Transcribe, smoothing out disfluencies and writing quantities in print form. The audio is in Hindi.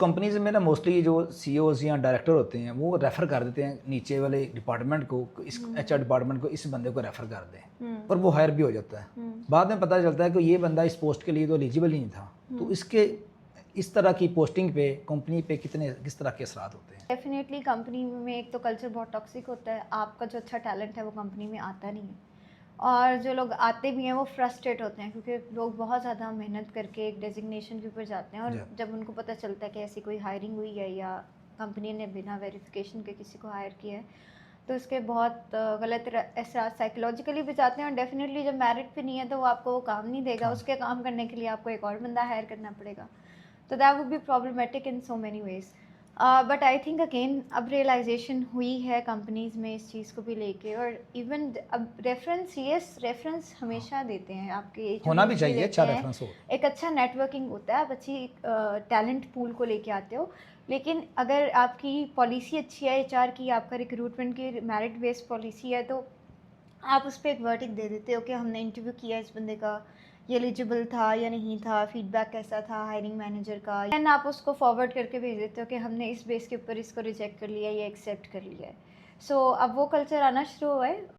कंपनीज में ना मोस्टली जो सीईओज या डायरेक्टर होते हैं वो रेफर कर देते हैं नीचे वाले डिपार्टमेंट को, इस एचआर डिपार्टमेंट को इस बंदे को रेफर कर दें और वो हायर भी हो जाता है। बाद में पता चलता है कि ये बंदा इस पोस्ट के लिए तो एलिजिबल ही नहीं था। तो इसके इस तरह की पोस्टिंग पे कंपनी पे किस तरह के असरात होते हैं? डेफिनेटली कंपनी में एक तो कल्चर बहुत टॉक्सिक होता है, आपका जो अच्छा टैलेंट है वो कंपनी में आता नहीं है, और जो लोग आते भी हैं वो फ्रस्ट्रेट होते हैं क्योंकि लोग बहुत ज़्यादा मेहनत करके एक डेजिग्नेशन के ऊपर जाते हैं, और जब उनको पता चलता है कि ऐसी कोई हायरिंग हुई है या कंपनी ने बिना वेरिफिकेशन के किसी को हायर किया है, तो उसके बहुत गलत ऐसा साइकोलॉजिकली भी जाते हैं। और डेफिनेटली जब मेरिट पे नहीं है तो वो आपको वो काम नहीं देगा, उसके काम करने के लिए आपको एक और बंदा हायर करना पड़ेगा। तो that would be problematic in so many ways. But I think again अब रियलाइजेशन हुई है कंपनीज में इस चीज़ को भी लेके, और इवन अब रेफरेंस हमेशा देते हैं, आपके होना भी चाहिए, अच्छा देते हैं, रेफरेंस हो। एक अच्छा नेटवर्किंग होता है, आप अच्छी टैलेंट पूल को लेके आते हो। लेकिन अगर आपकी पॉलिसी अच्छी है एचआर की, आपका रिक्रूटमेंट की मेरिट बेस्ड पॉलिसी है, तो आप उस पर एक वर्डिक्ट दे देते हो कि हमने इंटरव्यू किया इस बंदे का, ये एलिजिबल था या नहीं था, फीडबैक कैसा था हायरिंग मैनेजर का, एंड आप उसको फॉरवर्ड करके भेज देते हो कि हमने इस बेस के ऊपर इसको रिजेक्ट कर लिया या एक्सेप्ट कर लिया है। सो अब वो कल्चर आना शुरू हुआ है।